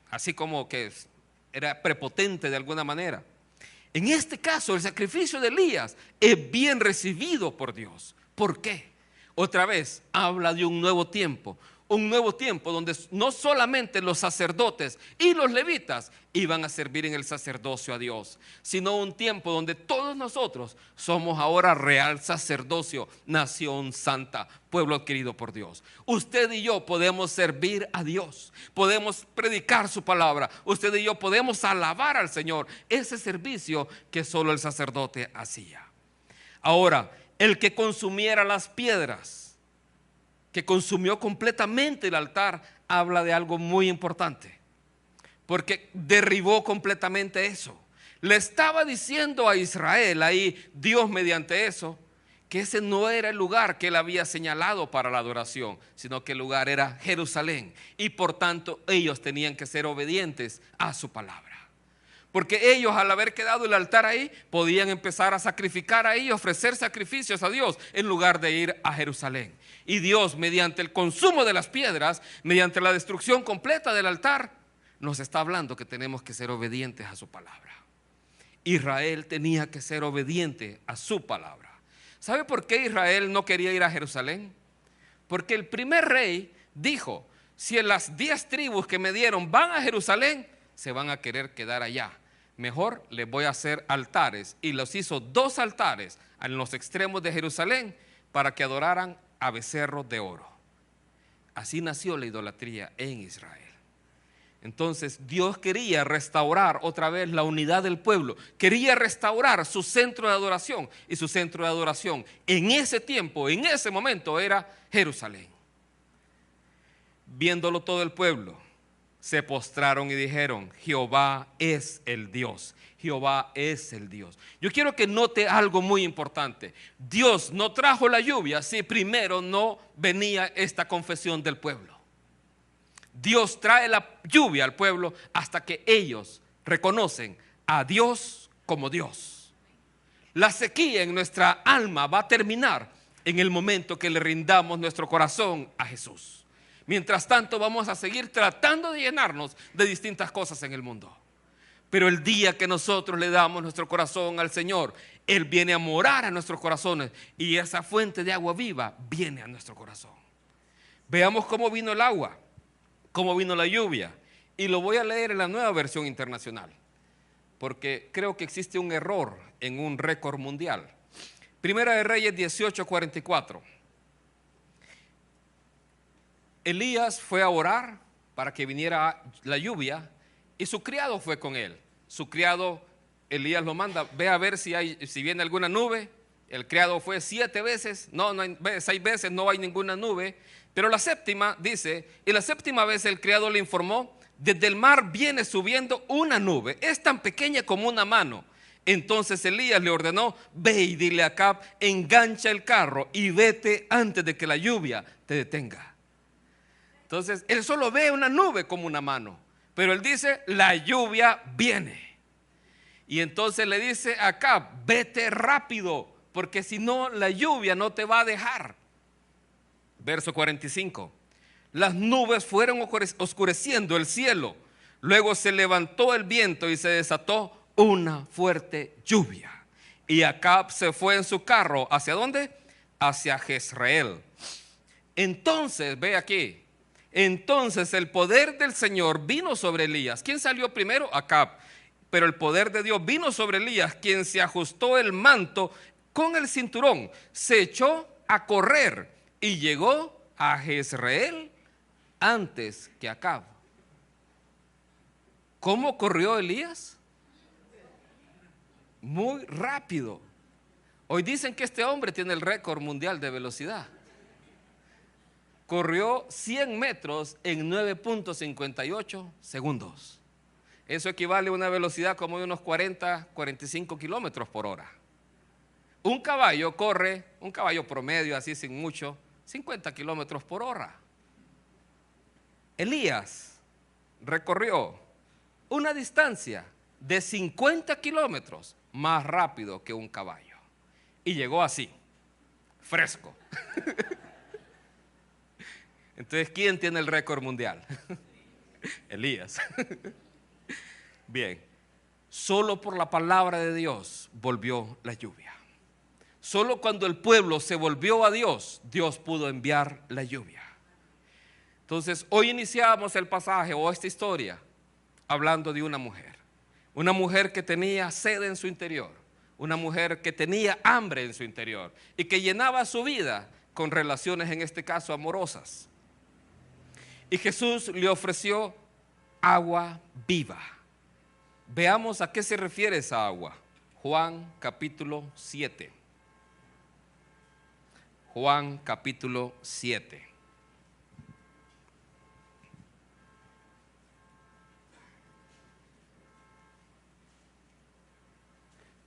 así como que era prepotente de alguna manera. En este caso, el sacrificio de Elías es bien recibido por Dios. ¿Por qué? Otra vez habla de un nuevo tiempo donde no solamente los sacerdotes y los levitas iban a servir en el sacerdocio a Dios, sino un tiempo donde todos nosotros somos ahora real sacerdocio, nación santa, pueblo adquirido por Dios. Usted y yo podemos servir a Dios, podemos predicar su palabra, usted y yo podemos alabar al Señor, ese servicio que solo el sacerdote hacía. Ahora, el que consumiera las piedras que consumió completamente el altar, habla de algo muy importante, porque derribó completamente eso. Le estaba diciendo a Israel ahí, Dios mediante eso, que ese no era el lugar que él había señalado para la adoración, sino que el lugar era Jerusalén, y por tanto ellos tenían que ser obedientes a su palabra. Porque ellos, al haber quedado el altar ahí, podían empezar a sacrificar ahí, ofrecer sacrificios a Dios en lugar de ir a Jerusalén. Y Dios, mediante el consumo de las piedras, mediante la destrucción completa del altar, nos está hablando que tenemos que ser obedientes a su palabra. Israel tenía que ser obediente a su palabra. ¿Sabe por qué Israel no quería ir a Jerusalén? Porque el primer rey dijo: si en las 10 tribus que me dieron van a Jerusalén, se van a querer quedar allá. Mejor les voy a hacer altares. Y los hizo 2 altares en los extremos de Jerusalén para que adoraran a becerros de oro. Así nació la idolatría en Israel. Entonces Dios quería restaurar otra vez la unidad del pueblo. Quería restaurar su centro de adoración. Y su centro de adoración en ese tiempo, en ese momento, era Jerusalén. Viéndolo todo el pueblo, se postraron y dijeron: Jehová es el Dios. Jehová es el Dios. Yo quiero que note algo muy importante. Dios no trajo la lluvia si primero no venía esta confesión del pueblo. Dios trae la lluvia al pueblo hasta que ellos reconocen a Dios como Dios. La sequía en nuestra alma va a terminar en el momento que le rindamos nuestro corazón a Jesús. Mientras tanto, vamos a seguir tratando de llenarnos de distintas cosas en el mundo. Pero el día que nosotros le damos nuestro corazón al Señor, Él viene a morar a nuestros corazones y esa fuente de agua viva viene a nuestro corazón. Veamos cómo vino el agua, cómo vino la lluvia. Y lo voy a leer en la Nueva Versión Internacional, porque creo que existe un error en un récord mundial. Primera de Reyes 18:44. Elías fue a orar para que viniera la lluvia y su criado fue con él. Su criado, Elías lo manda: ve a ver si viene alguna nube. El criado fue 7 veces, no hay, 6 veces no hay ninguna nube. Pero la séptima dice, y la séptima vez el criado le informó: desde el mar viene subiendo una nube, es tan pequeña como una mano. Entonces Elías le ordenó: ve y dile a Acab, engancha el carro y vete antes de que la lluvia te detenga. Entonces él solo ve una nube como una mano, pero él dice: la lluvia viene. Y entonces le dice a Acab: vete rápido, porque si no la lluvia no te va a dejar. Verso 45. Las nubes fueron oscureciendo el cielo. Luego se levantó el viento y se desató una fuerte lluvia. Y Acab se fue en su carro. ¿Hacia dónde? Hacia Jezreel. Entonces, ve aquí. Entonces el poder del Señor vino sobre Elías. ¿Quién salió primero? Acab. Pero el poder de Dios vino sobre Elías, quien se ajustó el manto con el cinturón, se echó a correr y llegó a Jezreel antes que Acab. ¿Cómo corrió Elías? Muy rápido. Hoy dicen que este hombre tiene el récord mundial de velocidad. Corrió 100 metros en 9.58 segundos. Eso equivale a una velocidad como de unos 40-45 kilómetros por hora. Un caballo corre, un caballo promedio, así sin mucho, 50 kilómetros por hora. Elías recorrió una distancia de 50 kilómetros más rápido que un caballo. Y llegó así, fresco. Entonces, ¿quién tiene el récord mundial? Elías. Bien, solo por la palabra de Dios volvió la lluvia. Solo cuando el pueblo se volvió a Dios, Dios pudo enviar la lluvia. Entonces, hoy iniciamos el pasaje o esta historia hablando de una mujer que tenía sed en su interior, una mujer que tenía hambre en su interior y que llenaba su vida con relaciones, en este caso, amorosas. Y Jesús le ofreció agua viva. Veamos a qué se refiere esa agua. Juan capítulo 7. Juan capítulo 7.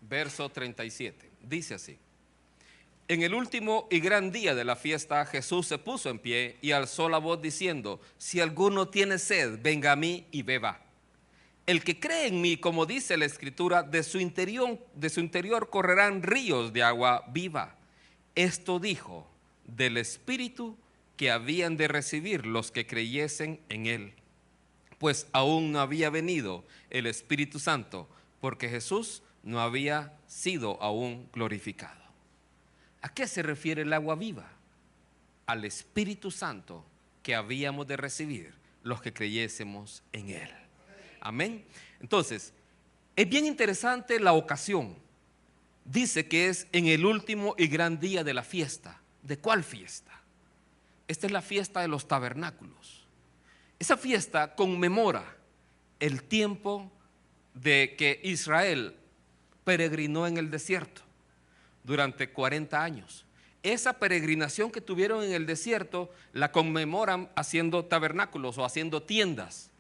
verso 37. Dice así: en el último y gran día de la fiesta, Jesús se puso en pie y alzó la voz diciendo: si alguno tiene sed, venga a mí y beba. El que cree en mí, como dice la Escritura, de su interior correrán ríos de agua viva. Esto dijo del Espíritu que habían de recibir los que creyesen en él, pues aún no había venido el Espíritu Santo, porque Jesús no había sido aún glorificado. ¿A qué se refiere el agua viva? Al Espíritu Santo que habíamos de recibir los que creyésemos en él. Amén. Entonces, es bien interesante la ocasión. Dice que es en el último y gran día de la fiesta. ¿De cuál fiesta? Esta es la fiesta de los tabernáculos. Esa fiesta conmemora el tiempo de que Israel peregrinó en el desierto durante 40 años. Esa peregrinación que tuvieron en el desierto la conmemoran haciendo tabernáculos o haciendo tiendas.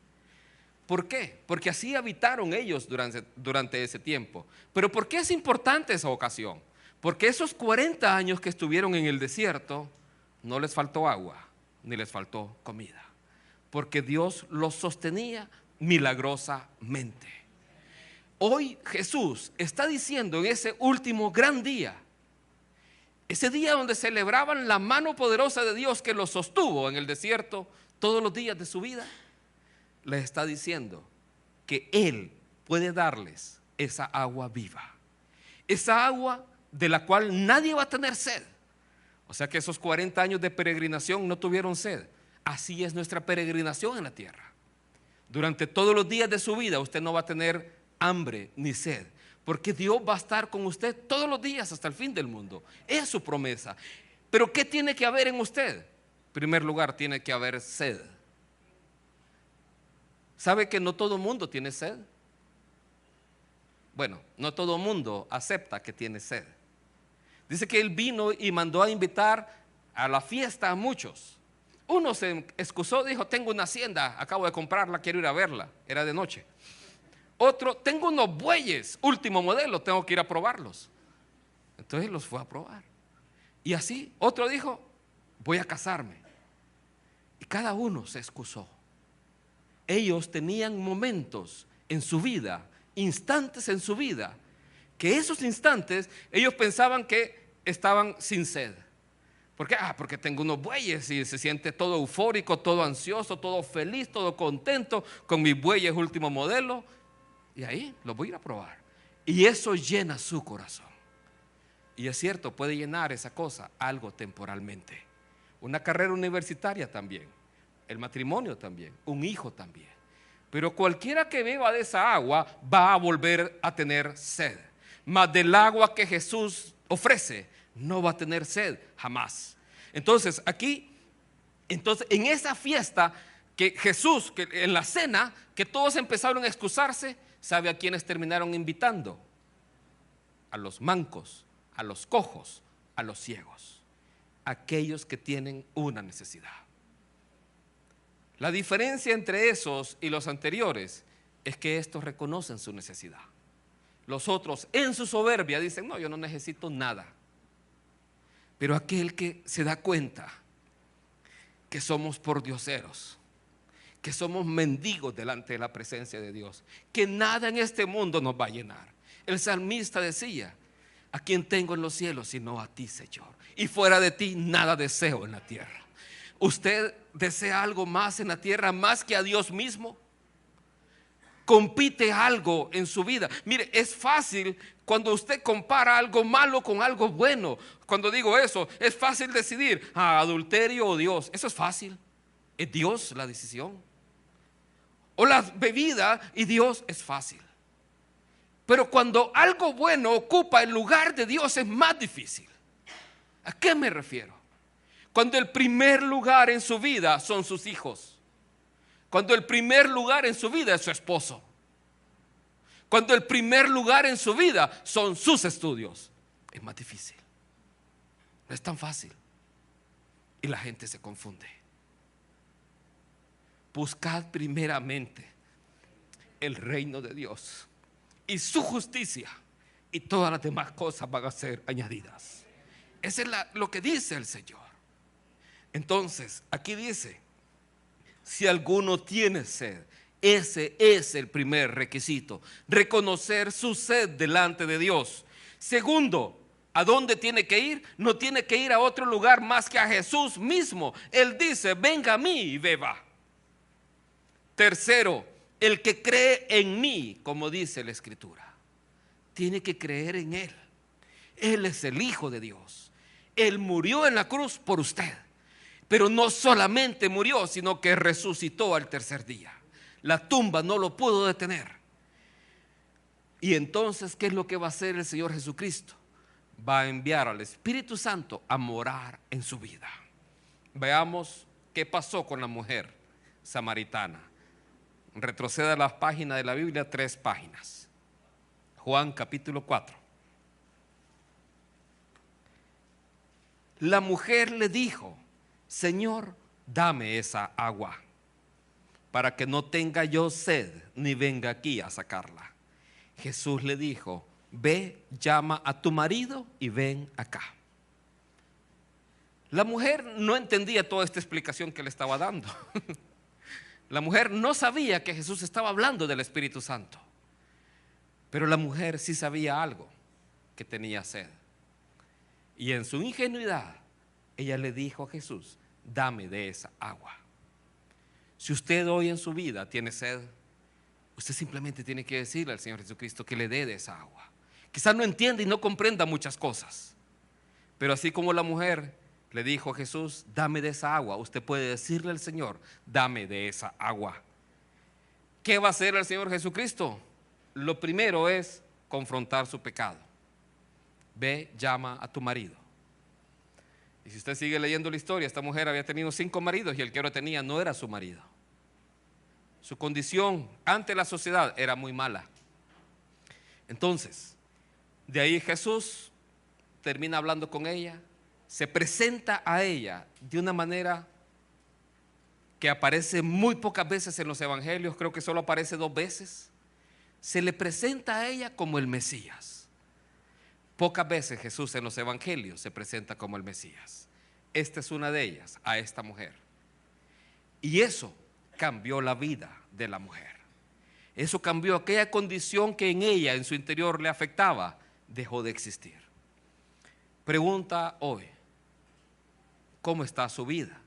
¿Por qué? Porque así habitaron ellos durante ese tiempo. Pero ¿por qué es importante esa ocasión? Porque esos 40 años que estuvieron en el desierto no les faltó agua ni les faltó comida, porque Dios los sostenía milagrosamente. Hoy Jesús está diciendo en ese último gran día, ese día donde celebraban la mano poderosa de Dios que los sostuvo en el desierto todos los días de su vida, les está diciendo que Él puede darles esa agua viva, esa agua de la cual nadie va a tener sed. O sea que esos 40 años de peregrinación no tuvieron sed. Así es nuestra peregrinación en la tierra. Durante todos los días de su vida usted no va a tener hambre ni sed, porque Dios va a estar con usted todos los días hasta el fin del mundo. Es su promesa. Pero ¿qué tiene que haber en usted? En primer lugar, tiene que haber sed. ¿Sabe que no todo mundo tiene sed? Bueno, no todo mundo acepta que tiene sed. Dice que él vino y mandó a invitar a la fiesta a muchos. Uno se excusó, dijo: tengo una hacienda, acabo de comprarla, quiero ir a verla. Era de noche. Otro: tengo unos bueyes, último modelo, tengo que ir a probarlos. Entonces los fue a probar. Y así, otro dijo: voy a casarme. Y cada uno se excusó. Ellos tenían momentos en su vida, instantes en su vida, que esos instantes ellos pensaban que estaban sin sed. ¿Por qué? Porque tengo unos bueyes y se siente todo eufórico, todo ansioso, todo feliz, todo contento con mis bueyes último modelo. Y ahí los voy a ir a probar. Y eso llena su corazón. Y es cierto, puede llenar esa cosa algo temporalmente. Una carrera universitaria también. El matrimonio también, un hijo también. Pero cualquiera que beba de esa agua va a volver a tener sed. Mas del agua que Jesús ofrece no va a tener sed jamás. Entonces en esa fiesta que Jesús, que en la cena, que todos empezaron a excusarse, ¿sabe a quiénes terminaron invitando? A los mancos, a los cojos, a los ciegos, aquellos que tienen una necesidad. La diferencia entre esos y los anteriores es que estos reconocen su necesidad. Los otros en su soberbia dicen: no, yo no necesito nada. Pero aquel que se da cuenta que somos pordioseros, que somos mendigos delante de la presencia de Dios, que nada en este mundo nos va a llenar. El salmista decía: ¿a quién tengo en los cielos sino a ti, Señor? Y fuera de ti nada deseo en la tierra. ¿Usted desea algo más en la tierra, más que a Dios mismo? ¿Compite algo en su vida? Mire, es fácil cuando usted compara algo malo con algo bueno. Cuando digo eso, es fácil decidir: adulterio o Dios. Eso es fácil. Es Dios la decisión. O la bebida y Dios, es fácil. Pero cuando algo bueno ocupa el lugar de Dios es más difícil. ¿A qué me refiero? Cuando el primer lugar en su vida son sus hijos. Cuando el primer lugar en su vida es su esposo. Cuando el primer lugar en su vida son sus estudios. Es más difícil. No es tan fácil. Y la gente se confunde. Buscad primeramente el reino de Dios y su justicia, y todas las demás cosas van a ser añadidas. Eso es lo que dice el Señor. Entonces, aquí dice, si alguno tiene sed, ese es el primer requisito, reconocer su sed delante de Dios. Segundo, ¿a dónde tiene que ir? No tiene que ir a otro lugar más que a Jesús mismo. Él dice, venga a mí y beba. Tercero, el que cree en mí, como dice la Escritura, tiene que creer en Él. Él es el Hijo de Dios. Él murió en la cruz por usted. Pero no solamente murió, sino que resucitó al tercer día. La tumba no lo pudo detener. Y entonces, ¿qué es lo que va a hacer el Señor Jesucristo? Va a enviar al Espíritu Santo a morar en su vida. Veamos qué pasó con la mujer samaritana. Retroceda a las páginas de la Biblia, 3 páginas. Juan capítulo 4. La mujer le dijo, Señor, dame esa agua, para que no tenga yo sed, ni venga aquí a sacarla. Jesús le dijo, ve, llama a tu marido y ven acá. La mujer no entendía toda esta explicación que le estaba dando. La mujer no sabía que Jesús estaba hablando del Espíritu Santo. Pero la mujer sí sabía algo, que tenía sed. Y en su ingenuidad, ella le dijo a Jesús, dame de esa agua. Si usted hoy en su vida tiene sed, usted simplemente tiene que decirle al Señor Jesucristo que le dé de esa agua. Quizás no entienda y no comprenda muchas cosas, pero así como la mujer le dijo a Jesús, dame de esa agua, usted puede decirle al Señor, dame de esa agua. ¿Qué va a hacer el Señor Jesucristo? Lo primero es confrontar su pecado. Ve, llama a tu marido. Y si usted sigue leyendo la historia, esta mujer había tenido 5 maridos y el que ahora tenía no era su marido. Su condición ante la sociedad era muy mala. Entonces, de ahí Jesús termina hablando con ella, se presenta a ella de una manera que aparece muy pocas veces en los evangelios, creo que solo aparece 2 veces. Se le presenta a ella como el Mesías. Pocas veces Jesús en los evangelios se presenta como el Mesías. Esta es una de ellas, a esta mujer. Y eso cambió la vida de la mujer. Eso cambió aquella condición que en ella, en su interior, le afectaba, dejó de existir. Pregunta hoy, ¿cómo está su vida?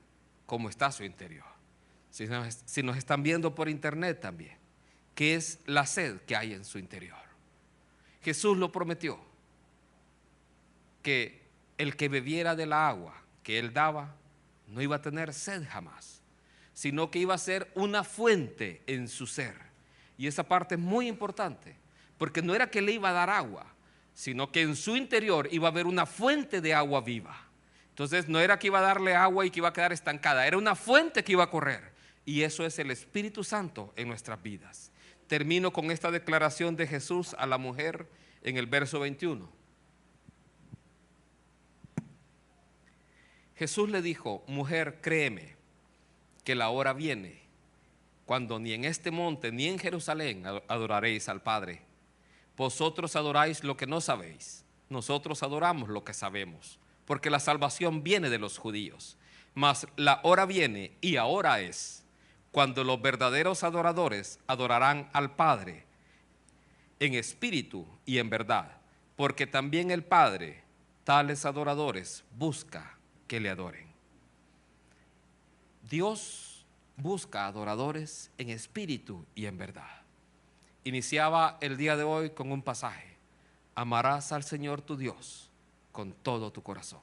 ¿Cómo está su interior? Si nos están viendo por internet también, ¿qué es la sed que hay en su interior? Jesús lo prometió, que el que bebiera de la agua que Él daba no iba a tener sed jamás, sino que iba a ser una fuente en su ser. Y esa parte es muy importante, porque no era que le iba a dar agua, sino que en su interior iba a haber una fuente de agua viva. Entonces no era que iba a darle agua y que iba a quedar estancada, era una fuente que iba a correr. Y eso es el Espíritu Santo en nuestras vidas. Termino con esta declaración de Jesús a la mujer en el verso 21. Jesús le dijo, mujer, créeme que la hora viene cuando ni en este monte ni en Jerusalén adoraréis al Padre. Vosotros adoráis lo que no sabéis, nosotros adoramos lo que sabemos, porque la salvación viene de los judíos. Mas la hora viene y ahora es cuando los verdaderos adoradores adorarán al Padre en espíritu y en verdad, porque también el Padre tales adoradores busca que le adoren. Dios busca adoradores en espíritu y en verdad. Iniciaba el día de hoy con un pasaje: amarás al Señor tu Dios con todo tu corazón,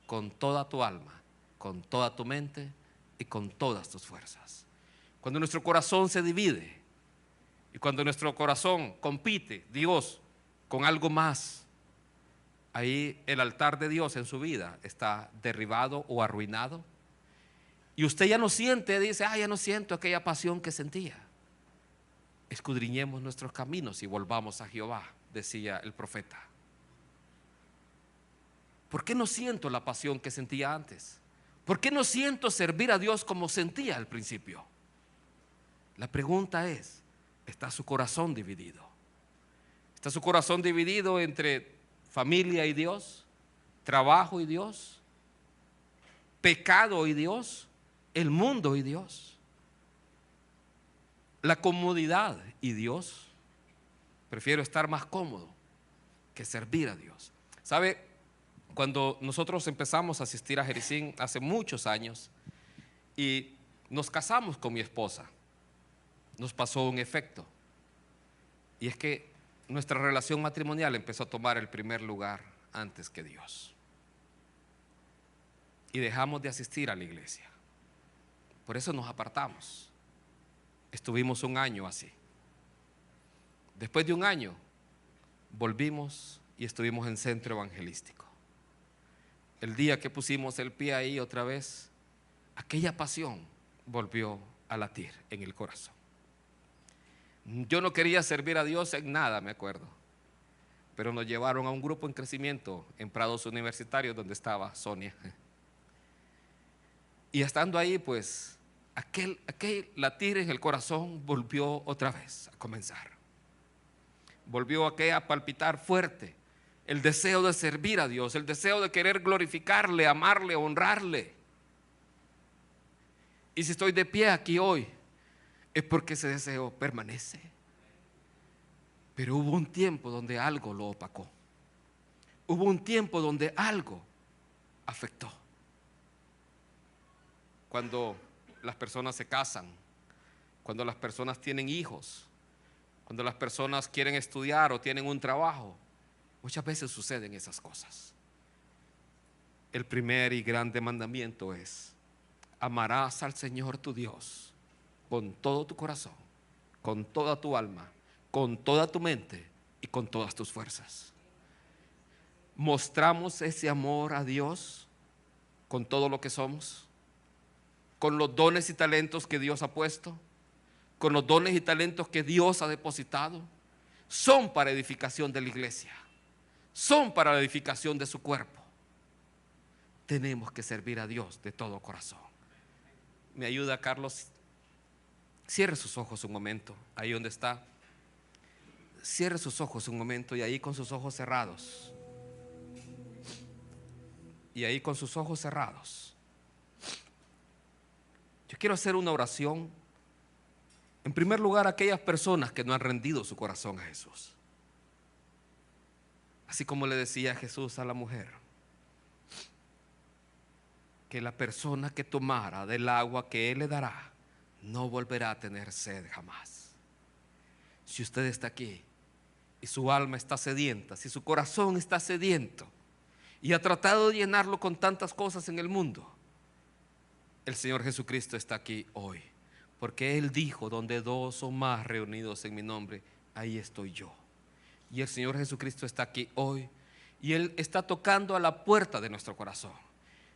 con toda tu alma, con toda tu mente y con todas tus fuerzas. Cuando nuestro corazón se divide y cuando nuestro corazón compite, Dios, con algo más, ahí el altar de Dios en su vida está derribado o arruinado. Y usted ya no siente, dice, ya no siento aquella pasión que sentía. Escudriñemos nuestros caminos y volvamos a Jehová, decía el profeta. ¿Por qué no siento la pasión que sentía antes? ¿Por qué no siento servir a Dios como sentía al principio? La pregunta es, ¿está su corazón dividido? ¿Está su corazón dividido entre familia y Dios, trabajo y Dios, pecado y Dios, el mundo y Dios, la comodidad y Dios? Prefiero estar más cómodo que servir a Dios. ¿Sabe? Cuando nosotros empezamos a asistir a Jericín hace muchos años y nos casamos con mi esposa, nos pasó un efecto, y es que nuestra relación matrimonial empezó a tomar el primer lugar antes que Dios, y dejamos de asistir a la iglesia. Por eso nos apartamos. Estuvimos un año así. Después de un año volvimos y estuvimos en centro evangelístico. El día que pusimos el pie ahí otra vez, aquella pasión volvió a latir en el corazón. Yo no quería servir a Dios en nada, me acuerdo, pero nos llevaron a un grupo en crecimiento en Prados Universitarios, donde estaba Sonia. Y estando ahí, pues aquel latir en el corazón volvió otra vez a comenzar. Volvió a palpitar fuerte el deseo de servir a Dios, el deseo de querer glorificarle, amarle, honrarle. Y si estoy de pie aquí hoy, es porque ese deseo permanece. Pero hubo un tiempo donde algo lo opacó. Hubo un tiempo donde algo afectó. Cuando las personas se casan, cuando las personas tienen hijos, cuando las personas quieren estudiar o tienen un trabajo, muchas veces suceden esas cosas. El primer y grande mandamiento es: amarás al Señor tu Dios con todo tu corazón, con toda tu alma, con toda tu mente y con todas tus fuerzas. ¿Mostramos ese amor a Dios con todo lo que somos? ¿Con los dones y talentos que Dios ha puesto? ¿Con los dones y talentos que Dios ha depositado? Son para edificación de la iglesia, son para la edificación de su cuerpo. Tenemos que servir a Dios de todo corazón. ¿Me ayuda, Carlos? Cierre sus ojos un momento, ahí donde está. Cierre sus ojos un momento, y ahí con sus ojos cerrados. Y ahí con sus ojos cerrados. Yo quiero hacer una oración. En primer lugar, a aquellas personas que no han rendido su corazón a Jesús. Así como le decía Jesús a la mujer, que la persona que tomara del agua que Él le dará no volverá a tener sed jamás. Si usted está aquí y su alma está sedienta, si su corazón está sediento y ha tratado de llenarlo con tantas cosas en el mundo, el Señor Jesucristo está aquí hoy, porque Él dijo: donde dos o más reunidos en mi nombre, ahí estoy yo. Y el Señor Jesucristo está aquí hoy, y Él está tocando a la puerta de nuestro corazón.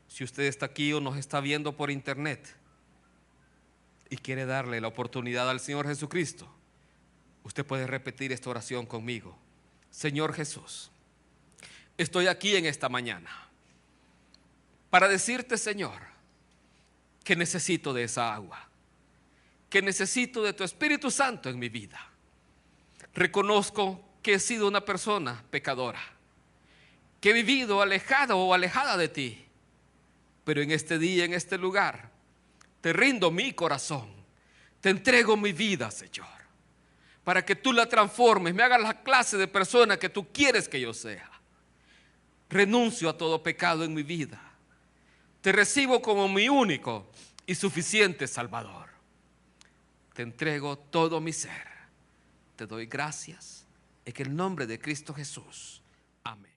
Si usted está aquí o nos está viendo por internet y quiere darle la oportunidad al Señor Jesucristo, usted puede repetir esta oración conmigo. Señor Jesús, estoy aquí en esta mañana para decirte, Señor, que necesito de esa agua, que necesito de tu Espíritu Santo en mi vida. Reconozco que he sido una persona pecadora, que he vivido alejado o alejada de ti, pero en este día, en este lugar, te rindo mi corazón, te entrego mi vida, Señor, para que tú la transformes, me hagas la clase de persona que tú quieres que yo sea. Renuncio a todo pecado en mi vida, te recibo como mi único y suficiente Salvador. Te entrego todo mi ser, te doy gracias en el nombre de Cristo Jesús. Amén.